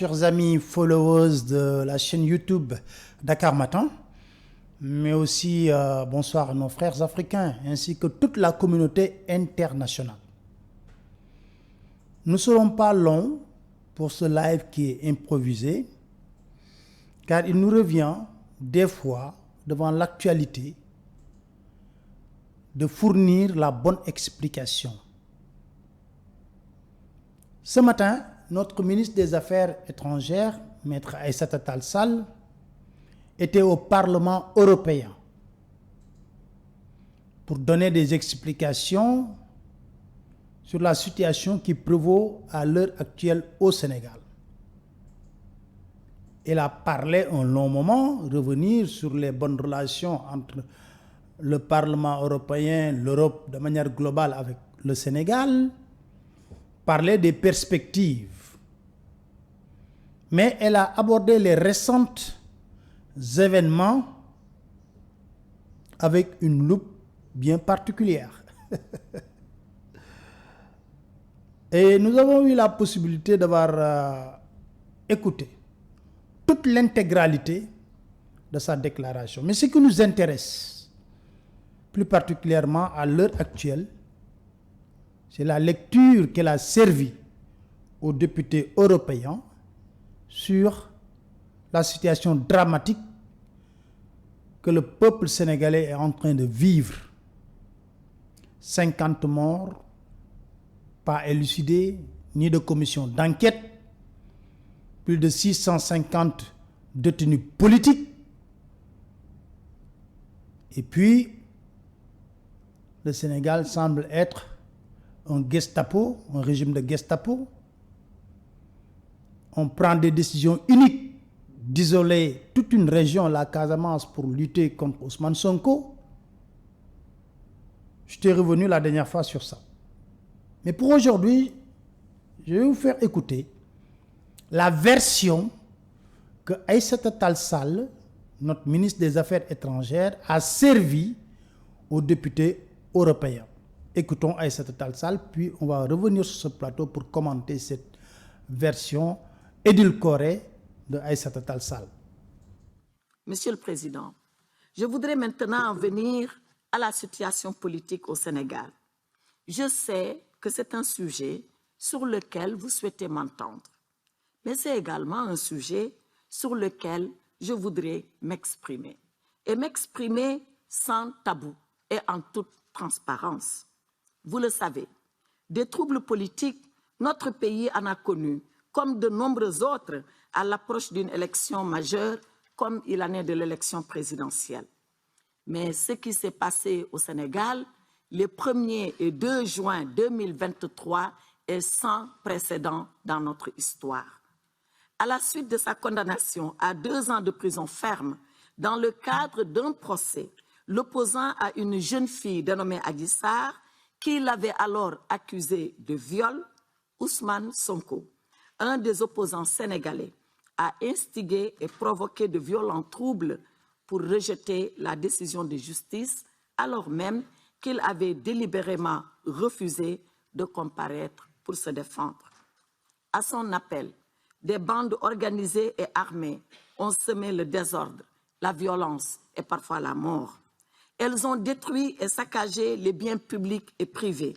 chers amis followers de la chaîne YouTube Dakar Matin, mais aussi bonsoir à nos frères africains ainsi que toute la communauté internationale. Nous ne serons pas longs pour ce live qui est improvisé, car il nous revient des fois, devant l'actualité, de fournir la bonne explication. Ce matin, notre ministre des Affaires étrangères, Maître Aïssata Tall Sall, était au Parlement européen pour donner des explications sur la situation qui prévaut à l'heure actuelle au Sénégal. Elle a parlé un long moment, revenir sur les bonnes relations entre le Parlement européen, l'Europe de manière globale avec le Sénégal, parler des perspectives. Mais elle a abordé les récents événements avec une loupe bien particulière. Et nous avons eu la possibilité d'avoir écouté toute l'intégralité de sa déclaration. Mais ce qui nous intéresse, plus particulièrement à l'heure actuelle, c'est la lecture qu'elle a servi aux députés européens sur la situation dramatique que le peuple sénégalais est en train de vivre. 50 morts, pas élucidés, ni de commission d'enquête, plus de 650 détenus politiques, et puis le Sénégal semble être un Gestapo, un régime de Gestapo. On prend des décisions uniques d'isoler toute une région, la Casamance, pour lutter contre Ousmane Sonko. Je t'ai revenu la dernière fois sur ça. Mais pour aujourd'hui, je vais vous faire écouter la version que Aïssata Tall Sall, notre ministre des Affaires étrangères, a servi aux députés européens. Écoutons Aïssata Tall Sall, puis on va revenir sur ce plateau pour commenter cette version édulcorée de Aïssata Tall Sall. Monsieur le Président, je voudrais maintenant en venir à la situation politique au Sénégal. Je sais que c'est un sujet sur lequel vous souhaitez m'entendre, mais c'est également un sujet sur lequel je voudrais m'exprimer. Et m'exprimer sans tabou et en toute transparence. Vous le savez, des troubles politiques, notre pays en a connu, comme de nombreux autres, à l'approche d'une élection majeure, comme il en est de l'élection présidentielle. Mais ce qui s'est passé au Sénégal, les 1er et 2 juin 2023, est sans précédent dans notre histoire. À la suite de sa condamnation à 2 ans de prison ferme, dans le cadre d'un procès l'opposant à une jeune fille dénommée Adji Sarr, qui l'avait alors accusé de viol, Ousmane Sonko, un des opposants sénégalais, a instigé et provoqué de violents troubles pour rejeter la décision de justice, alors même qu'il avait délibérément refusé de comparaître pour se défendre. À son appel, des bandes organisées et armées ont semé le désordre, la violence et parfois la mort. Elles ont détruit et saccagé les biens publics et privés.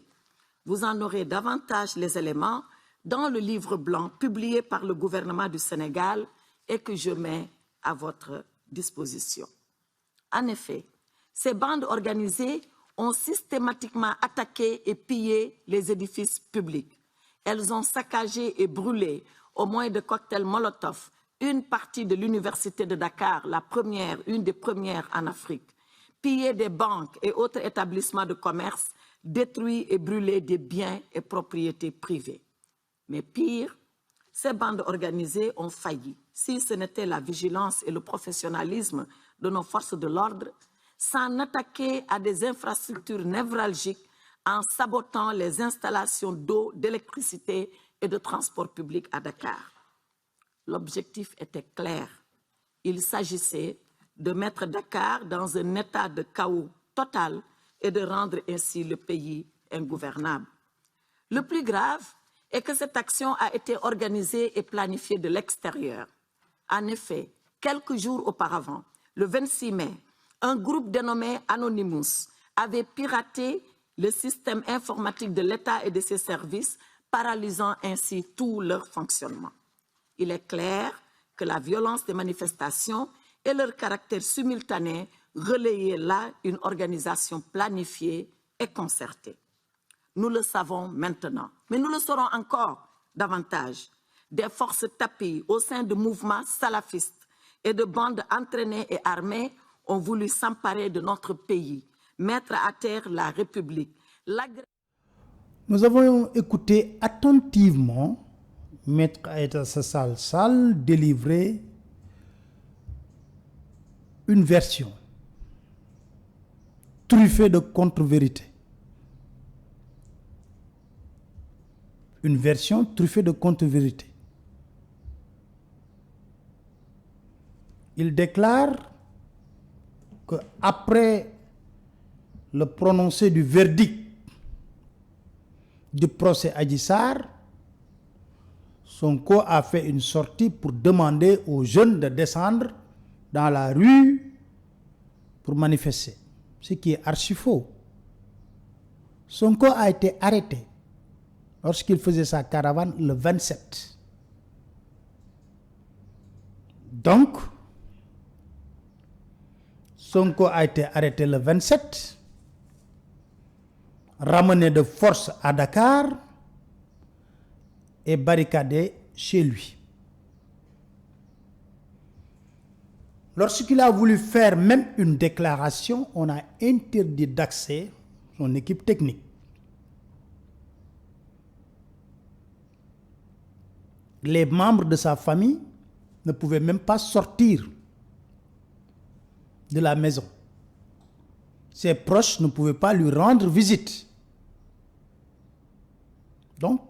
Vous en aurez davantage les éléments dans le livre blanc publié par le gouvernement du Sénégal et que je mets à votre disposition. En effet, ces bandes organisées ont systématiquement attaqué et pillé les édifices publics. Elles ont saccagé et brûlé, au moyen de cocktails Molotov, une partie de l'université de Dakar, une des premières en Afrique, pillé des banques et autres établissements de commerce, détruit et brûlé des biens et propriétés privées. Mais pire, ces bandes organisées ont failli, si ce n'était la vigilance et le professionnalisme de nos forces de l'ordre, s'en attaquer à des infrastructures névralgiques en sabotant les installations d'eau, d'électricité et de transport public à Dakar. L'objectif était clair. Il s'agissait de mettre Dakar dans un état de chaos total et de rendre ainsi le pays ingouvernable. Le plus grave et que cette action a été organisée et planifiée de l'extérieur. En effet, quelques jours auparavant, le 26 mai, un groupe dénommé Anonymous avait piraté le système informatique de l'État et de ses services, paralysant ainsi tout leur fonctionnement. Il est clair que la violence des manifestations et leur caractère simultané relayaient là une organisation planifiée et concertée. Nous le savons maintenant, mais nous le saurons encore davantage. Des forces tapies au sein de mouvements salafistes et de bandes entraînées et armées ont voulu s'emparer de notre pays, mettre à terre la République. Nous avons écouté attentivement Maître Aïda Sall délivrer une version truffée de contre-vérités. Une version truffée de contre-vérités. Il déclare qu'après le prononcé du verdict du procès Adji Sarr, Sonko a fait une sortie pour demander aux jeunes de descendre dans la rue pour manifester, ce qui est archi faux. Sonko a été arrêté lorsqu'il faisait sa caravane le 27. Donc, Sonko a été arrêté le 27, ramené de force à Dakar et barricadé chez lui. Lorsqu'il a voulu faire même une déclaration, on a interdit d'accès à son équipe technique. Les membres de sa famille ne pouvaient même pas sortir de la maison. Ses proches ne pouvaient pas lui rendre visite. Donc,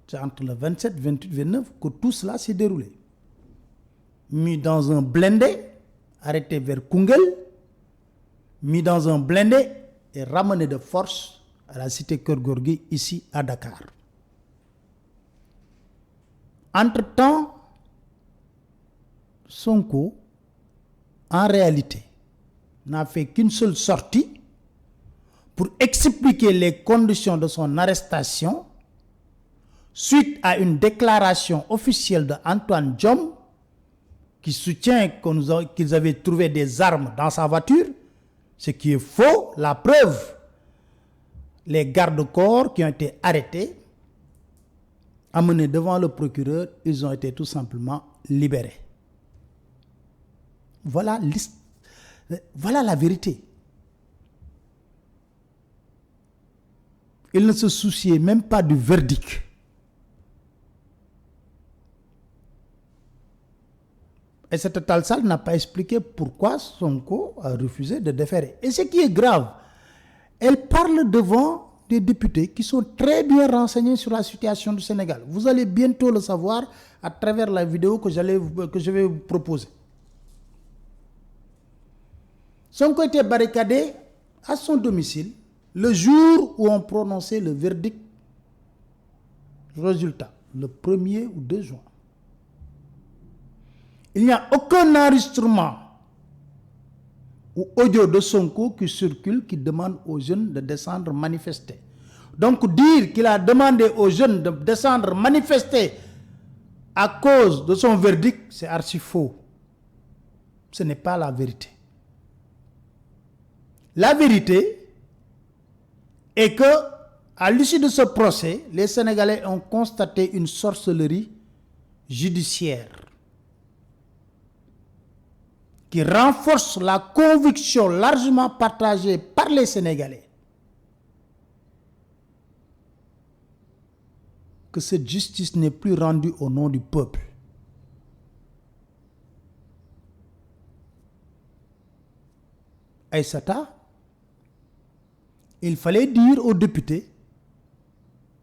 c'est entre le 27, 28, 29 que tout cela s'est déroulé. Mis dans un blindé, arrêté vers Koungheul, mis dans un blindé et ramené de force à la cité Keur Gorgui, ici à Dakar. Entre-temps, Sonko, en réalité, n'a fait qu'une seule sortie pour expliquer les conditions de son arrestation suite à une déclaration officielle d'Antoine Diome qui soutient qu'ils avaient trouvé des armes dans sa voiture, ce qui est faux. La preuve, les gardes-corps qui ont été arrêtés, amenés devant le procureur, ils ont été tout simplement libérés. Voilà la vérité. Il ne se souciait même pas du verdict. Et cette Tall Sall n'a pas expliqué pourquoi Sonko a refusé de déférer. Et ce qui est grave, elle parle devant des députés qui sont très bien renseignés sur la situation du Sénégal. Vous allez bientôt le savoir à travers la vidéo que je vais vous proposer. Sonko était barricadé à son domicile le jour où on prononçait le verdict. Résultat, le 1er ou 2 juin. Il n'y a aucun enregistrement ou audio de Sonko qui circule qui demande aux jeunes de descendre manifester. Donc dire qu'il a demandé aux jeunes de descendre manifester à cause de son verdict, c'est archi faux. Ce n'est pas la vérité. La vérité est que, à l'issue de ce procès, les Sénégalais ont constaté une sorcellerie judiciaire qui renforce la conviction largement partagée par les Sénégalais que cette justice n'est plus rendue au nom du peuple. Aïssata, il fallait dire aux députés,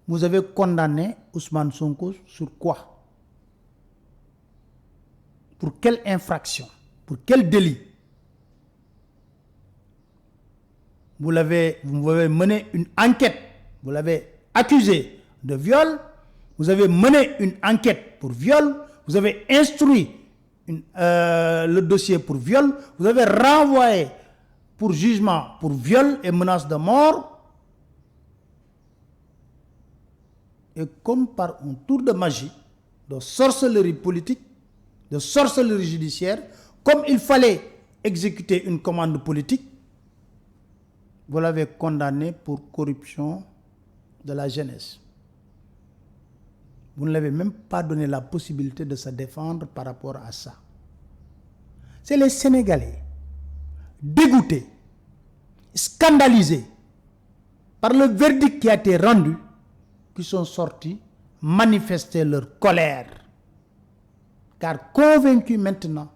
vous avez condamné Ousmane Sonko sur quoi? Pour quelle infraction? Pour quel délit? Vous avez mené une enquête, vous l'avez accusé de viol, vous avez mené une enquête pour viol, vous avez instruit le dossier pour viol, vous avez renvoyé pour jugement pour viol et menace de mort. Et comme par un tour de magie, de sorcellerie politique, de sorcellerie judiciaire, comme il fallait exécuter une commande politique, vous l'avez condamné pour corruption de la jeunesse. Vous ne l'avez même pas donné la possibilité de se défendre par rapport à ça. C'est les Sénégalais, dégoûtés, scandalisés par le verdict qui a été rendu, qui sont sortis manifester leur colère. Car convaincus maintenant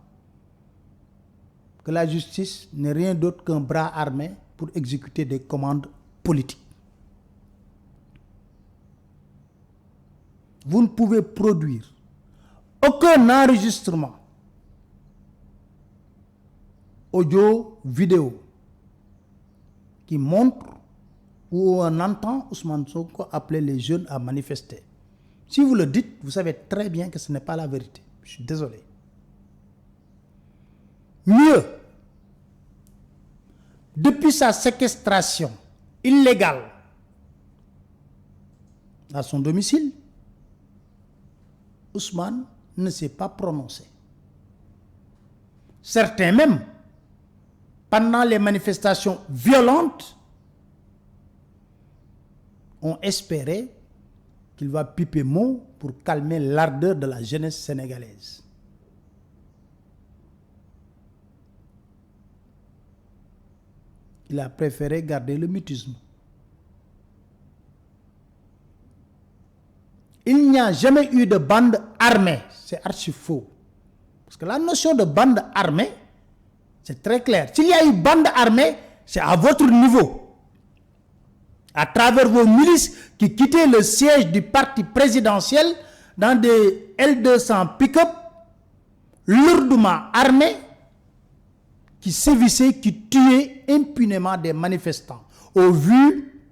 que la justice n'est rien d'autre qu'un bras armé pour exécuter des commandes politiques. Vous ne pouvez produire aucun enregistrement audio, vidéo qui montre où on entend Ousmane Sonko appeler les jeunes à manifester. Si vous le dites, vous savez très bien que ce n'est pas la vérité. Je suis désolé. Mieux, depuis sa séquestration illégale à son domicile, Ousmane ne s'est pas prononcé. Certains même, pendant les manifestations violentes, ont espéré qu'il va piper mot pour calmer l'ardeur de la jeunesse sénégalaise. Il a préféré garder le mutisme. Il n'y a jamais eu de bande armée. C'est archi faux. Parce que la notion de bande armée, c'est très clair. S'il y a eu bande armée, c'est à votre niveau. À travers vos milices qui quittaient le siège du parti présidentiel dans des L200 pick-up, lourdement armés, qui sévissaient, qui tuaient impunément des manifestants, au vu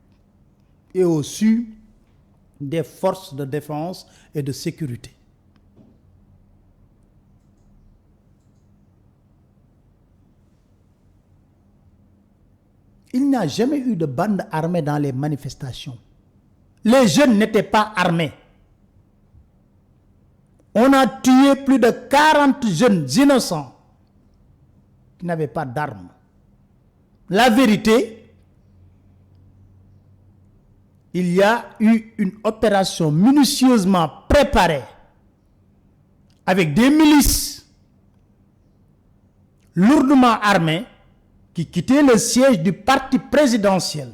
et au su des forces de défense et de sécurité. Il n'y a jamais eu de bande armée dans les manifestations. Les jeunes n'étaient pas armés. On a tué plus de 40 jeunes innocents qui n'avaient pas d'armes. La vérité, il y a eu une opération minutieusement préparée avec des milices lourdement armées qui quittaient le siège du parti présidentiel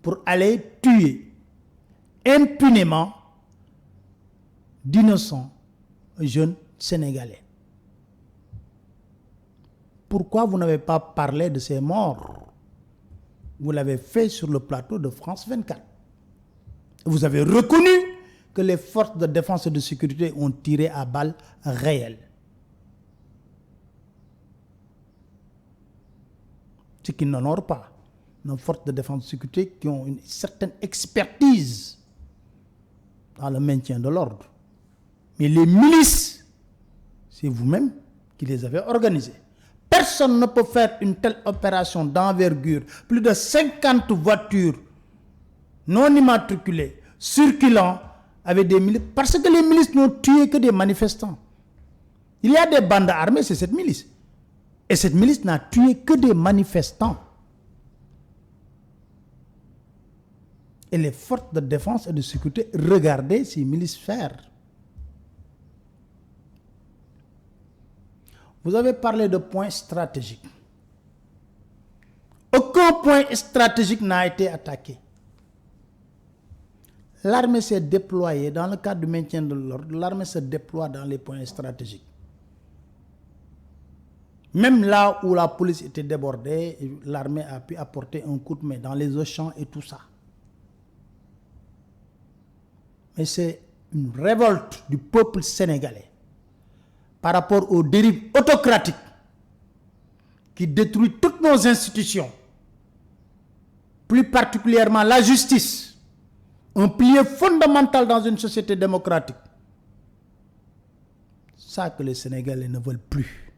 pour aller tuer impunément d'innocents jeunes sénégalais. Pourquoi vous n'avez pas parlé de ces morts? Vous l'avez fait sur le plateau de France 24. Vous avez reconnu que les forces de défense et de sécurité ont tiré à balles réelles. Ce qui n'honore pas nos forces de défense et de sécurité qui ont une certaine expertise dans le maintien de l'ordre. Mais les milices, c'est vous-même qui les avez organisées. Personne ne peut faire une telle opération d'envergure. Plus de 50 voitures non immatriculées, circulant avec des milices. Parce que les milices n'ont tué que des manifestants. Il y a des bandes armées, c'est cette milice. Et cette milice n'a tué que des manifestants. Et les forces de défense et de sécurité, regardez ces milices faire. Vous avez parlé de points stratégiques. Aucun point stratégique n'a été attaqué. L'armée s'est déployée dans le cadre du maintien de l'ordre. L'armée se déploie dans les points stratégiques. Même là où la police était débordée, l'armée a pu apporter un coup de main dans les Auchan et tout ça. Mais c'est une révolte du peuple sénégalais par rapport aux dérives autocratiques qui détruisent toutes nos institutions, plus particulièrement la justice, un pilier fondamental dans une société démocratique. Ça que les Sénégalais ne veulent plus.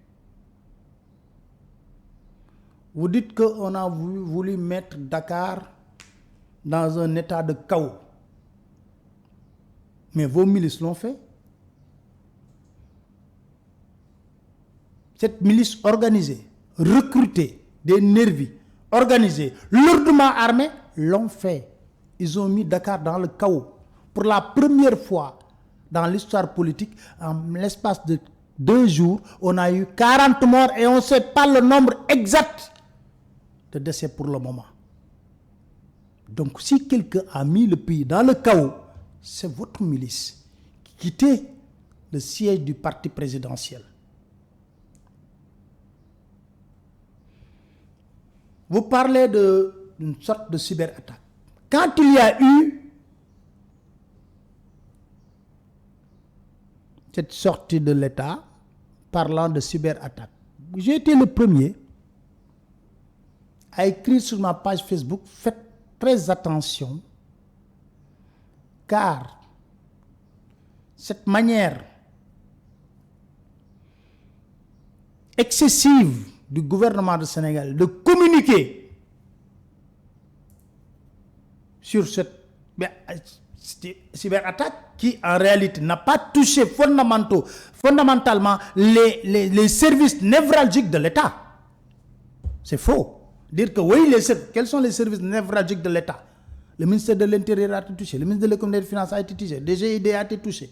Vous dites qu'on a voulu mettre Dakar dans un état de chaos. Mais vos milices l'ont fait. Cette milice organisée, recrutée, des nervis, organisée, lourdement armée, l'ont fait. Ils ont mis Dakar dans le chaos. Pour la première fois dans l'histoire politique, en l'espace de 2 jours, on a eu 40 morts et on ne sait pas le nombre exact de décès pour le moment. Donc si quelqu'un a mis le pays dans le chaos, c'est votre milice qui quittait le siège du parti présidentiel. Vous parlez d'une sorte de cyberattaque. Quand il y a eu cette sortie de l'État parlant de cyberattaque, j'ai été le premier à écrire sur ma page Facebook, faites très attention, car cette manière excessive du gouvernement du Sénégal de communiquer sur cette cyberattaque qui en réalité n'a pas touché fondamentalement les services névralgiques de l'État. C'est faux. Dire que oui, quels sont les services névralgiques de l'État? Le ministère de l'Intérieur a été touché, le ministre de l'Économie et des Finances a été touché, le DGID a été touché,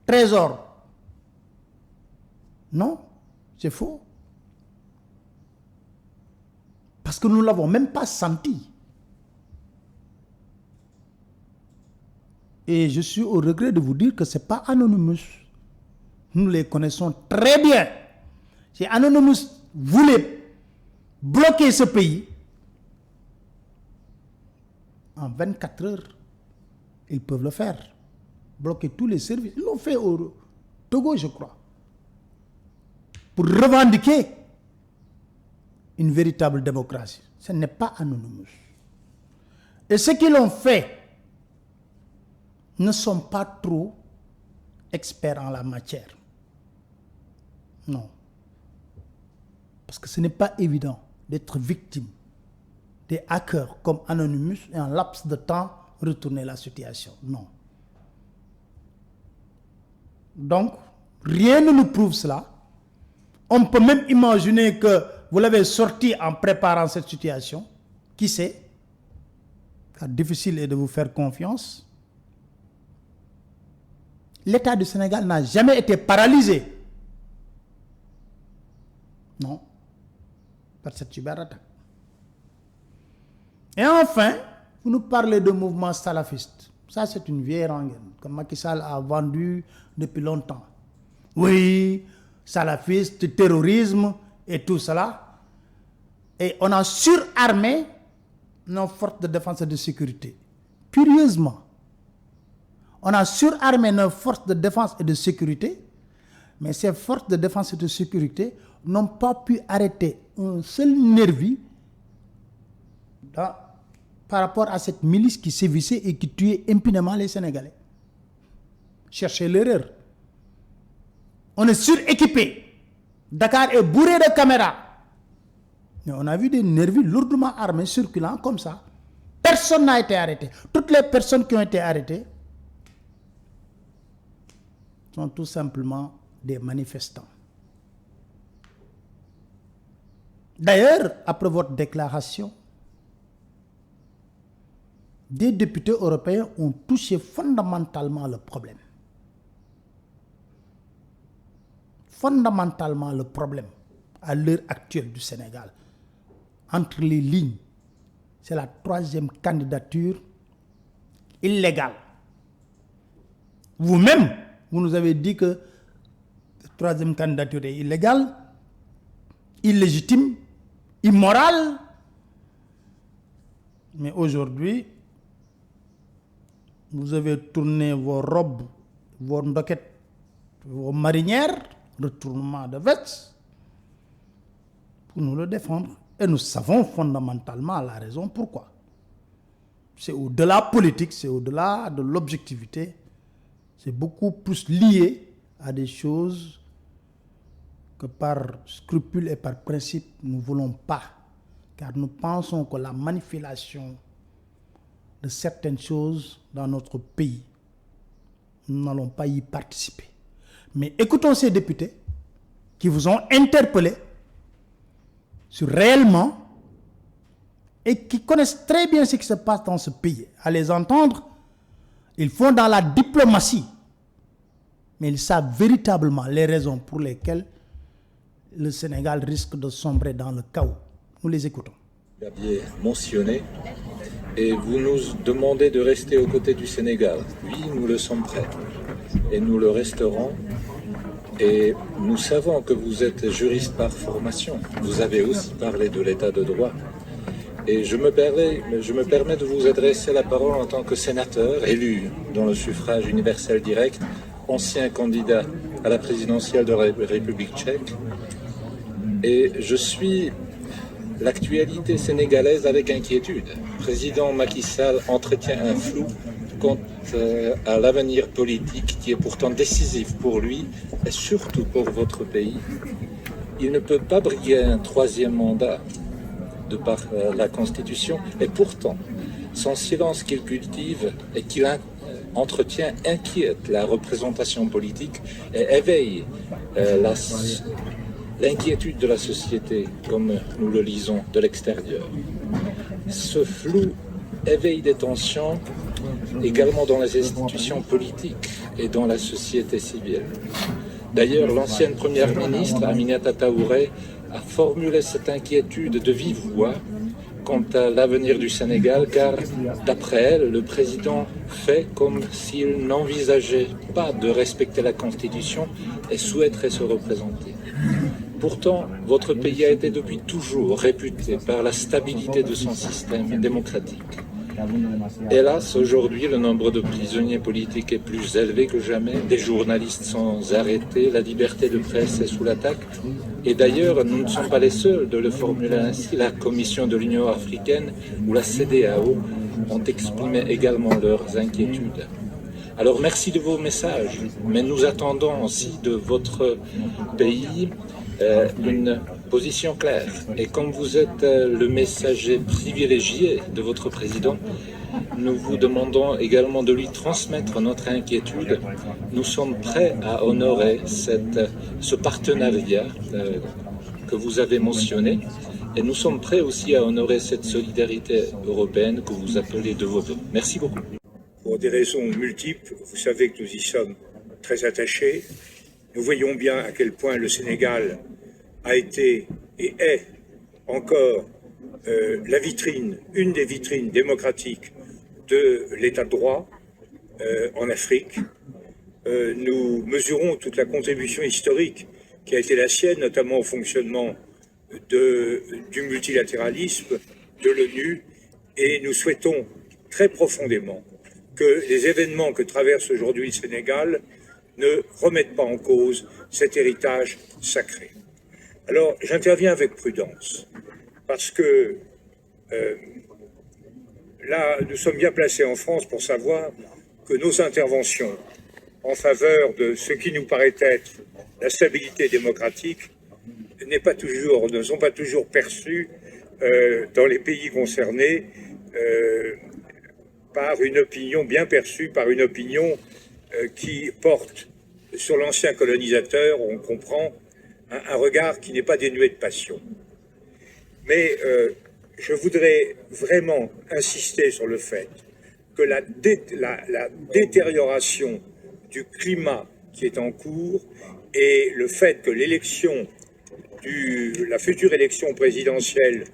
Trésor. Non, c'est faux. Parce que nous ne l'avons même pas senti. Et je suis au regret de vous dire que ce n'est pas Anonymous. Nous les connaissons très bien. Si Anonymous voulait bloquer ce pays, en 24 heures, ils peuvent le faire. Bloquer tous les services. Ils l'ont fait au Togo, je crois. Pour revendiquer une véritable démocratie. Ce n'est pas Anonymous. Et ceux qui l'ont fait ne sont pas trop experts en la matière. Non. Parce que ce n'est pas évident d'être victime des hackers comme Anonymous et en laps de temps retourner la situation. Non. Donc, rien ne nous prouve cela. On peut même imaginer que vous l'avez sorti en préparant cette situation. Qui sait? Car difficile est de vous faire confiance. L'État du Sénégal n'a jamais été paralysé. Non. Par cette cyberattaque. Et enfin, vous nous parlez de mouvement salafiste. Ça, c'est une vieille rengaine que Macky Sall a vendue depuis longtemps. Oui, salafiste, terrorisme et tout cela. Et on a surarmé nos forces de défense et de sécurité. Curieusement, on a surarmé nos forces de défense et de sécurité, mais ces forces de défense et de sécurité n'ont pas pu arrêter un seul nervi par rapport à cette milice qui sévissait et qui tuait impunément les Sénégalais. Cherchez l'erreur. On est suréquipé. Dakar est bourré de caméras. Mais on a vu des nervis lourdement armés circulant comme ça. Personne n'a été arrêté. Toutes les personnes qui ont été arrêtées sont tout simplement des manifestants. D'ailleurs, après votre déclaration, des députés européens ont touché fondamentalement le problème. Fondamentalement le problème à l'heure actuelle du Sénégal. Entre les lignes, c'est la 3e candidature illégale. Vous-même, vous nous avez dit que la 3e candidature est illégale, illégitime, immorale. Mais aujourd'hui, vous avez tourné vos robes, vos ndoquettes, vos marinières, retournement de veste, pour nous le défendre. Et nous savons fondamentalement la raison pourquoi. c'est au-delà politique, c'est au-delà de l'objectivité, c'est beaucoup plus lié à des choses que par scrupule et par principe, nous ne voulons pas. Car nous pensons que la manipulation de certaines choses dans notre pays, nous n'allons pas y participer. Mais écoutons ces députés qui vous ont interpellé sur réellement et qui connaissent très bien ce qui se passe dans ce pays. À les entendre, ils font dans la diplomatie, mais ils savent véritablement les raisons pour lesquelles le Sénégal risque de sombrer dans le chaos. Nous les écoutons. Vous l'aviez mentionné, et vous nous demandez de rester aux côtés du Sénégal. Oui, nous le sommes prêts, et nous le resterons. Et nous savons que vous êtes juriste par formation. Vous avez aussi parlé de l'état de droit. Et je me permets de vous adresser la parole en tant que sénateur élu dans le suffrage universel direct, ancien candidat à la présidentielle de la République tchèque. Et je suis l'actualité sénégalaise avec inquiétude. Le président Macky Sall entretient un flou quant à l'avenir politique qui est pourtant décisif pour lui et surtout pour votre pays. Il ne peut pas briguer un troisième mandat de par la Constitution, et pourtant, son silence qu'il cultive et qu'il entretient inquiète la représentation politique et éveille l'inquiétude de la société, comme nous le lisons de l'extérieur. Ce flou éveille des tensions également dans les institutions politiques et dans la société civile. D'ailleurs, l'ancienne première ministre, Aminata Traoré, a formulé cette inquiétude de vive voix quant à l'avenir du Sénégal, car d'après elle, le président fait comme s'il n'envisageait pas de respecter la Constitution et souhaiterait se représenter. Pourtant, votre pays a été depuis toujours réputé par la stabilité de son système démocratique. Hélas, aujourd'hui, le nombre de prisonniers politiques est plus élevé que jamais, des journalistes sont arrêtés, la liberté de presse est sous l'attaque. Et d'ailleurs, nous ne sommes pas les seuls de le formuler ainsi. La Commission de l'Union africaine ou la CEDEAO ont exprimé également leurs inquiétudes. Alors merci de vos messages, mais nous attendons aussi de votre pays une position claire. Et comme vous êtes le messager privilégié de votre président, nous vous demandons également de lui transmettre notre inquiétude. Nous sommes prêts à honorer ce partenariat que vous avez mentionné, et nous sommes prêts aussi à honorer cette solidarité européenne que vous appelez de vos vœux. Merci beaucoup. Pour des raisons multiples, vous savez que nous y sommes très attachés. Nous voyons bien à quel point le Sénégal a été et est encore la vitrine, une des vitrines démocratiques de l'état de droit en Afrique. Nous mesurons toute la contribution historique qui a été la sienne, notamment au fonctionnement du multilatéralisme, de l'ONU, et nous souhaitons très profondément que les événements que traverse aujourd'hui le Sénégal ne remettent pas en cause cet héritage sacré. Alors, j'interviens avec prudence, parce que là, nous sommes bien placés en France pour savoir que nos interventions en faveur de ce qui nous paraît être la stabilité démocratique ne sont pas toujours perçues dans les pays concernés par une opinion bien perçue, par une opinion qui porte sur l'ancien colonisateur, on comprend, un regard qui n'est pas dénué de passion. Mais je voudrais vraiment insister sur le fait que la détérioration du climat qui est en cours et le fait que la future élection présidentielle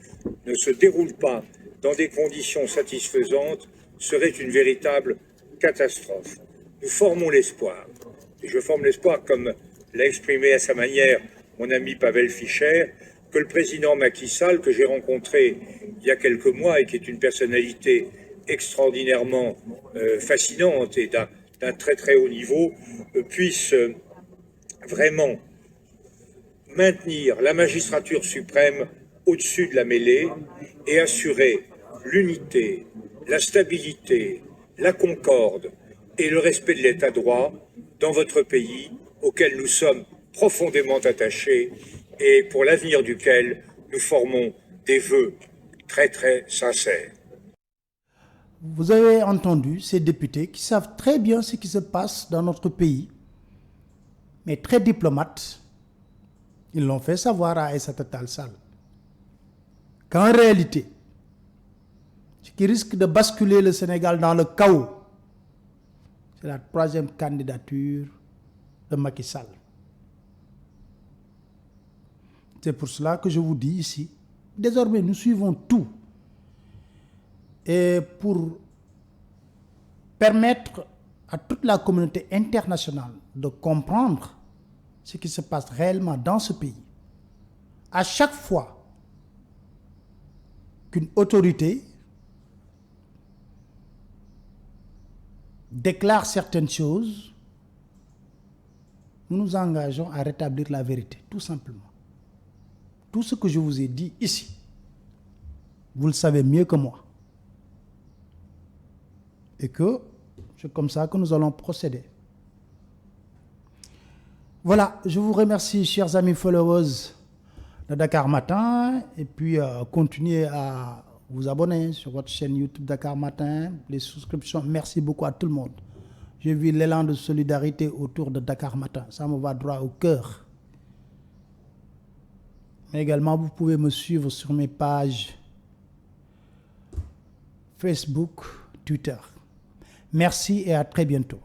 ne se déroule pas dans des conditions satisfaisantes serait une véritable catastrophe. Nous formons l'espoir, et je forme l'espoir, comme l'a exprimé à sa manière mon ami Pavel Fischer, que le président Macky Sall, que j'ai rencontré il y a quelques mois et qui est une personnalité extraordinairement fascinante et d'un très très haut niveau, puisse vraiment maintenir la magistrature suprême au-dessus de la mêlée et assurer l'unité, la stabilité, la concorde et le respect de l'état de droit dans votre pays auquel nous sommes profondément attachés et pour l'avenir duquel nous formons des vœux très très sincères. Vous avez entendu ces députés qui savent très bien ce qui se passe dans notre pays, mais très diplomates, ils l'ont fait savoir à Aïssata Tall Sall qu'en réalité, ce qui risque de basculer le Sénégal dans le chaos, c'est la troisième candidature de Macky Sall. C'est pour cela que je vous dis ici, désormais nous suivons tout. Et pour permettre à toute la communauté internationale de comprendre ce qui se passe réellement dans ce pays, à chaque fois qu'une autorité déclare certaines choses, nous nous engageons à rétablir la vérité, tout simplement. Tout ce que je vous ai dit ici, vous le savez mieux que moi. Et que c'est comme ça que nous allons procéder. Voilà, je vous remercie, chers amis followers de Dakar Matin, et puis continuez à vous abonner sur votre chaîne YouTube Dakar Matin, les souscriptions. Merci beaucoup à tout le monde. J'ai vu l'élan de solidarité autour de Dakar Matin, ça me va droit au cœur. Mais également, vous pouvez me suivre sur mes pages Facebook, Twitter. Merci et à très bientôt.